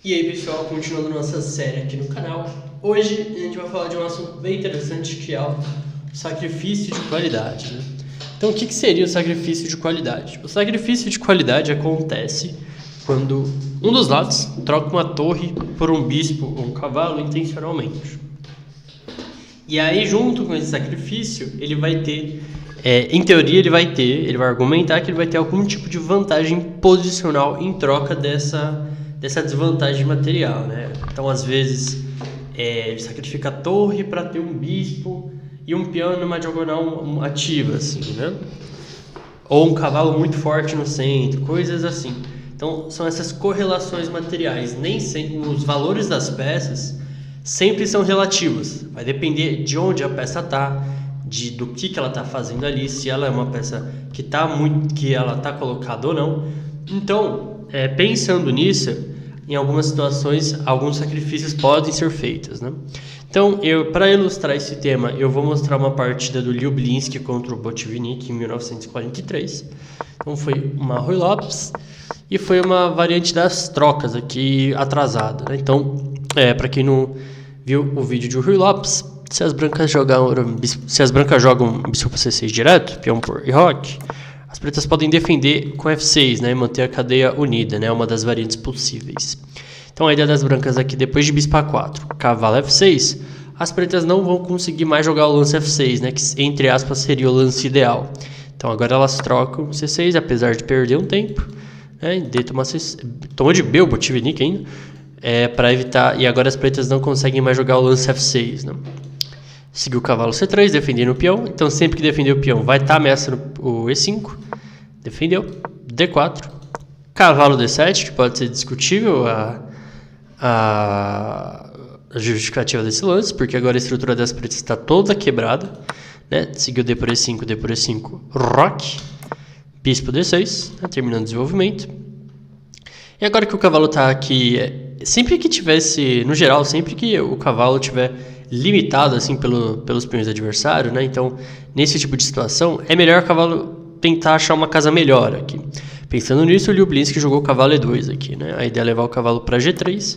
E aí pessoal, continuando nossa série aqui no canal, hoje a gente vai falar de um assunto bem interessante que é o sacrifício de qualidade, né? Então o que seria o sacrifício de qualidade? O sacrifício de qualidade acontece quando um dos lados troca uma torre por um bispo ou um cavalo intencionalmente. E aí junto com esse sacrifício ele vai ter, em teoria ele vai argumentar que ele vai ter algum tipo de vantagem posicional em troca dessa desvantagem material, né? Então, às vezes, ele sacrifica a torre para ter um bispo e um peão numa diagonal ativa, assim, né? Ou um cavalo muito forte no centro, coisas assim. Então, são essas correlações materiais. Nem sempre, os valores das peças sempre são relativos. Vai depender de onde a peça está, do que ela está fazendo ali, se ela é uma peça que ela está colocada ou não. Então, pensando nisso, em algumas situações, alguns sacrifícios podem ser feitos, né? Então, para ilustrar esse tema, eu vou mostrar uma partida do Lublinski contra o Botvinnik em 1943. Então, foi uma Ruy Lopes e foi uma variante das trocas aqui atrasada, né? Então, para quem não viu o vídeo de Ruy Lopes, se as brancas jogam bispo para C6 direto, peão por roque, as pretas podem defender com F6, né, e manter a cadeia unida, né, uma das variantes possíveis. Então a ideia das brancas aqui, depois de bispo A4, cavalo F6, as pretas não vão conseguir mais jogar o lance F6, né, que entre aspas seria o lance ideal. Então agora elas trocam C6, apesar de perder um tempo, né, D toma C6, tomou de B o Botvinnik ainda, para evitar, e agora as pretas não conseguem mais jogar o lance F6, né. Seguiu o cavalo C3, defendendo o peão. Então, sempre que defender o peão, vai estar ameaçando o E5. Defendeu. D4. Cavalo D7, que pode ser discutível a justificativa desse lance, porque agora a estrutura das pretas está toda quebrada, né? Seguiu D por E5, D por E5, roque. Bispo D6, né? Terminando o desenvolvimento. E agora que o cavalo está aqui, sempre que tivesse, no geral, sempre que o cavalo tiver limitado assim pelos peões do adversário, né? Então, nesse tipo de situação, é melhor o cavalo tentar achar uma casa melhor aqui. Pensando nisso, o Lublinski jogou o cavalo E2 aqui, né? A ideia é levar o cavalo para G3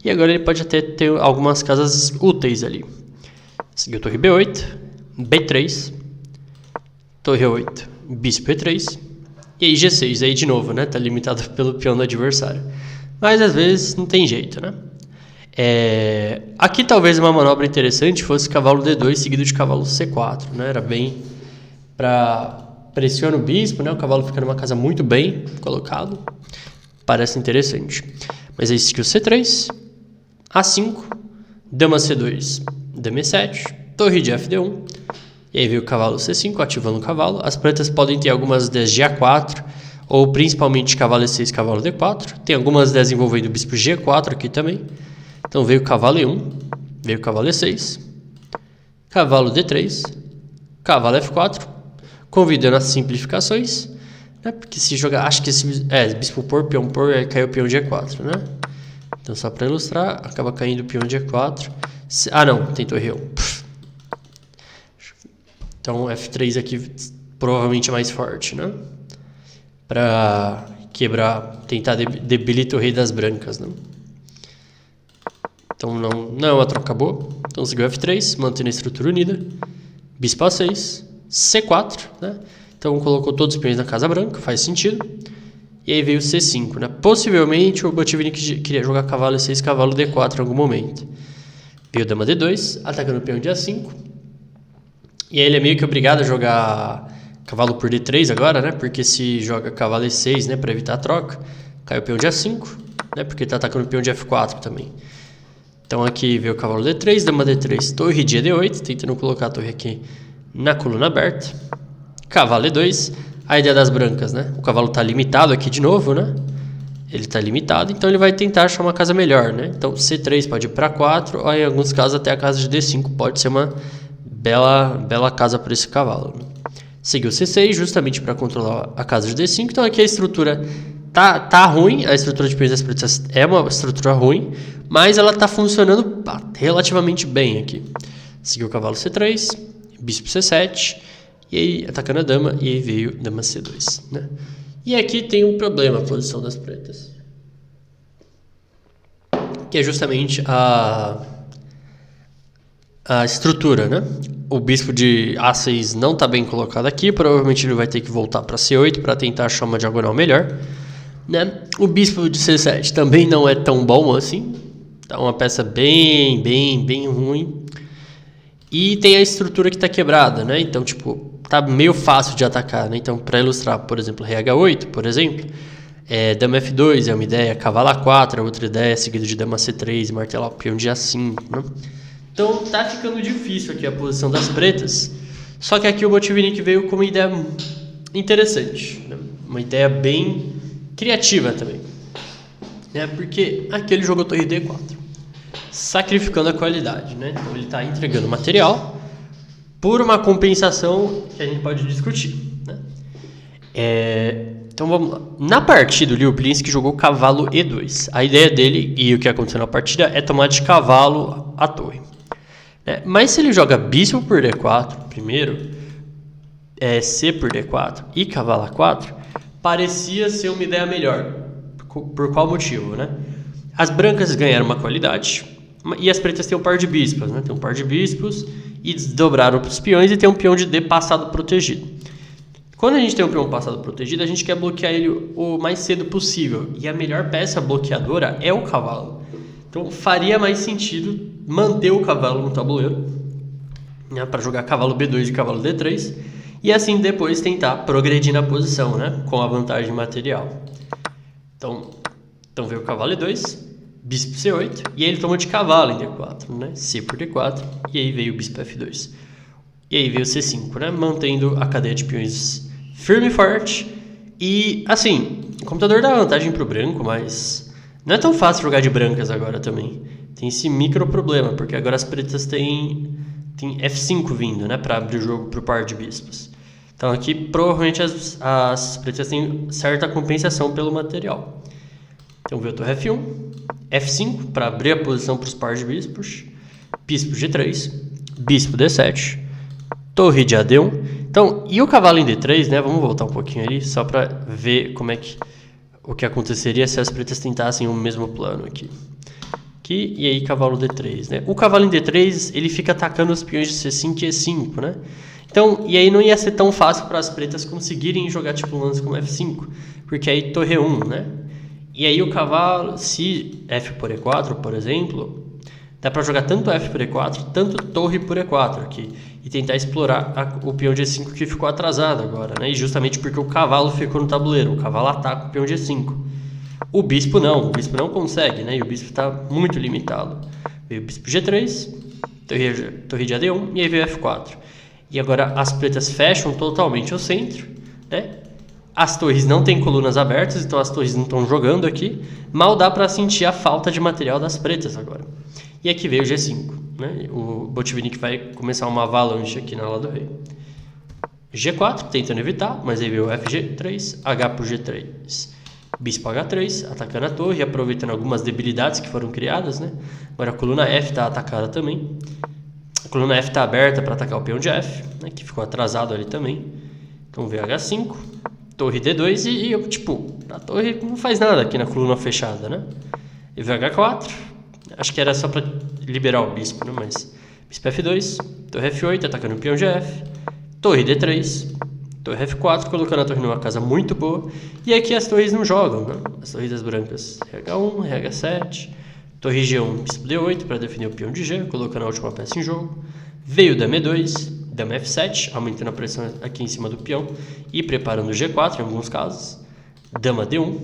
e agora ele pode até ter algumas casas úteis ali. Seguiu torre B8, B3, torre E8, bispo E3 e aí G6, aí de novo, né? Tá limitado pelo peão do adversário. Mas às vezes não tem jeito, né? Aqui talvez uma manobra interessante fosse cavalo D2 seguido de cavalo C4, né? Era bem para pressionar o bispo, né? O cavalo fica numa casa muito bem colocado, parece interessante. Mas aí seguiu C3, A5, dama C2, dama E7, torre de FD1, e aí veio o cavalo C5 ativando o cavalo. As pretas podem ter algumas ideias de A4 ou principalmente cavalo E6, cavalo D4. Tem algumas ideias envolvendo o bispo G4 aqui também. Então veio o cavalo E1, veio o cavalo E6, cavalo D3, cavalo F4, convidando as simplificações, né? Porque se jogar, acho que bispo por, peão por, aí caiu o peão de E4, né? Então só para ilustrar, acaba caindo o peão de E4. Não, tem torre E1. Então F3 aqui provavelmente é mais forte, né? Para quebrar, tentar debilitar o rei das brancas, né? Então não é uma troca boa. Então seguiu F3, mantendo a estrutura unida. Bispo A6, C4, né? Então colocou todos os peões na casa branca, faz sentido. E aí veio o C5, né? Possivelmente o Botvinnik queria jogar cavalo E6, cavalo D4 em algum momento. Veio dama D2, atacando o peão de A5. E aí ele é meio que obrigado a jogar cavalo por D3 agora, né? Porque se joga cavalo E6, né, para evitar a troca, cai o peão de A5, né? Porque está atacando o peão de F4 também. Então aqui veio o cavalo D3, dama D3, torre de E8, tentando colocar a torre aqui na coluna aberta. Cavalo E2, a ideia das brancas, né? O cavalo está limitado aqui de novo, né? Ele está limitado, então ele vai tentar achar uma casa melhor, né? Então C3 pode ir para 4, ou em alguns casos até a casa de D5 pode ser uma bela casa para esse cavalo, né? Seguiu C6 justamente para controlar a casa de D5, então aqui a estrutura tá ruim, a estrutura de peões das pretas é uma estrutura ruim, mas ela tá funcionando relativamente bem aqui. Seguiu o cavalo C3, bispo C7, e aí atacando a dama, e aí veio dama C2, né? E aqui tem um problema a posição das pretas. que é justamente a estrutura, né? O bispo de A6 não está bem colocado aqui, provavelmente ele vai ter que voltar para C8 para tentar achar uma diagonal melhor, né? O bispo de C7 também não é tão bom assim, tá uma peça bem ruim. E tem a estrutura que está quebrada, né? Então, tipo, tá meio fácil de atacar, né? Então, para ilustrar, por exemplo, rei H8, por exemplo, dama F2 é uma ideia, cavalo A4 é outra ideia, seguido de dama C3 e martelar o peão de A5, né? Então tá ficando difícil aqui a posição das pretas. Só que aqui o Botvinnik veio com uma ideia interessante, né? Uma ideia bem criativa também, né? Porque aqui ele jogou torre D4, sacrificando a qualidade, né? Então ele está entregando material por uma compensação que a gente pode discutir, né? Então vamos lá. Na partida, o Liuplinski jogou cavalo E2. A ideia dele e o que aconteceu na partida é tomar de cavalo a torre. Mas se ele joga bispo por D4 primeiro, C por D4 e cavalo A4, parecia ser uma ideia melhor. Por qual motivo, né? As brancas ganharam uma qualidade e as pretas têm um par de bispos, né? Tem um par de bispos e desdobraram os peões e tem um peão de D passado protegido. Quando a gente tem um peão passado protegido, a gente quer bloquear ele o mais cedo possível. E a melhor peça bloqueadora é o cavalo. Então faria mais sentido manter o cavalo no tabuleiro, né, para jogar cavalo B2 e cavalo D3. E assim depois tentar progredir na posição, né, com a vantagem material. Então veio o cavalo E2, bispo C8. E aí ele tomou de cavalo em D4, né, C por D4. E aí veio o bispo F2. E aí veio o C5, né, mantendo a cadeia de peões firme e forte. E assim, o computador dá vantagem pro branco, mas não é tão fácil jogar de brancas agora também. Tem esse micro problema, porque agora as pretas têm F5 vindo, né, para abrir o jogo pro par de bispos. Então aqui provavelmente as pretas têm certa compensação pelo material. Então veio a torre F1, F5 para abrir a posição para os par de bispos, bispo G3, bispo D7, torre de AD1. Então, e o cavalo em D3, né? Vamos voltar um pouquinho ali, só para ver o que aconteceria se as pretas tentassem o mesmo plano aqui. E aí cavalo D3, né? O cavalo em D3, ele fica atacando os peões de C5 e E5, né? Então, e aí não ia ser tão fácil para as pretas conseguirem jogar tipo um lance como F5, porque aí torre 1, né? E aí o cavalo, se F por E4, por exemplo, dá para jogar tanto F por E4, tanto torre por E4 aqui. E tentar explorar o peão de E5 que ficou atrasado agora, né? E justamente porque o cavalo ficou no tabuleiro. O cavalo ataca o peão de E5. O bispo não consegue, né? E o bispo está muito limitado. Veio o bispo G3, torre de AD1 e aí veio F4. E agora as pretas fecham totalmente o centro, né? As torres não têm colunas abertas, então as torres não estão jogando aqui. Mal dá para sentir a falta de material das pretas agora. E aqui veio o G5, né? O Botvinnik vai começar uma avalanche aqui na ala do rei. G4, tentando evitar, mas aí veio o FG3, H por G3. Bispo H3, atacando a torre, aproveitando algumas debilidades que foram criadas, né? Agora a coluna F está atacada também. A coluna F está aberta para atacar o peão de F, né? Que ficou atrasado ali também. Então veio H5, torre D2 e a torre não faz nada aqui na coluna fechada, né? E veio H4, acho que era só para liberar o bispo, né? Mas bispo F2, torre F8, atacando o peão de F, torre D3, torre F4, colocando a torre numa casa muito boa. E aqui as torres não jogam, né? As torres das brancas, RH1, RH7, torre G1, bispo D8 para definir o peão de G, colocando a última peça em jogo. Veio dama E2, dama F7, aumentando a pressão aqui em cima do peão e preparando o G4 em alguns casos. Dama D1,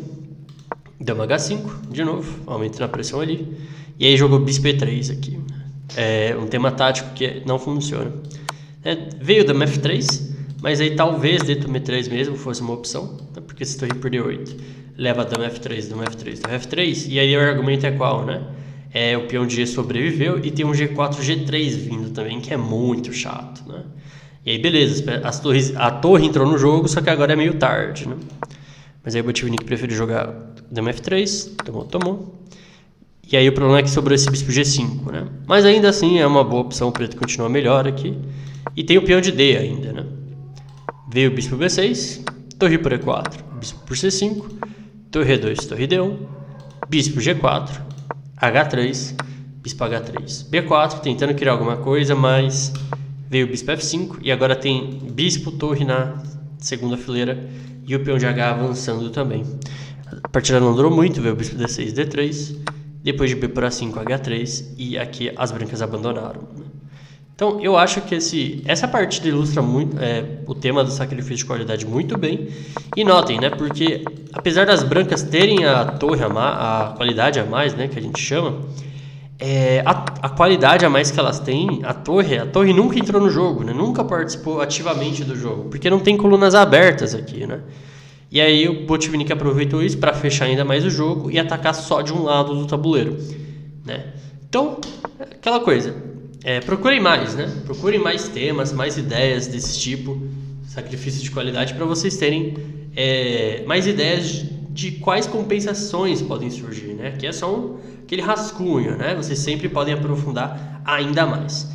dama H5, de novo, aumentando a pressão ali. E aí jogou bispo E3 aqui. É um tema tático que não funciona. Veio dama F3, mas aí talvez dama E3 mesmo fosse uma opção, né? Porque se torre por D8 leva dama F3, dama F3, dama F3, e aí o argumento é qual, né? O peão de G sobreviveu e tem um G4, G3 vindo também, que é muito chato, né? E aí beleza, a torre entrou no jogo, só que agora é meio tarde, né? Mas aí o Botvinnik preferiu jogar dama F3, tomou. E aí o problema é que sobrou esse bispo G5, né? Mas ainda assim é uma boa opção, o preto continua melhor aqui. E tem o peão de D ainda, né? Veio o bispo B6, torre por E4, bispo por C5, torre E2, torre D1, bispo G4, H3, bispo H3. B4, tentando criar alguma coisa, mas veio o bispo F5 e agora tem bispo, torre na segunda fileira e o peão de H avançando também. A partida não durou muito, veio o bispo D6, D3, depois de B por A5, H3 e aqui as brancas abandonaram. Então eu acho que essa partida ilustra muito o tema do sacrifício de qualidade muito bem. E notem, né, porque apesar das brancas terem a torre a qualidade a mais, né, que a gente chama, a qualidade a mais que elas têm, a torre nunca entrou no jogo, né, nunca participou ativamente do jogo, porque não tem colunas abertas aqui, né. E aí o Botvinnik aproveitou isso para fechar ainda mais o jogo e atacar só de um lado do tabuleiro, né. Então, aquela coisa, procurem mais, né? Procurem mais temas, mais ideias desse tipo, sacrifício de qualidade, para vocês terem mais ideias de quais compensações podem surgir, né? Que é só aquele rascunho, né? Vocês sempre podem aprofundar ainda mais.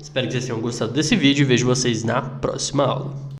Espero que vocês tenham gostado desse vídeo e vejo vocês na próxima aula.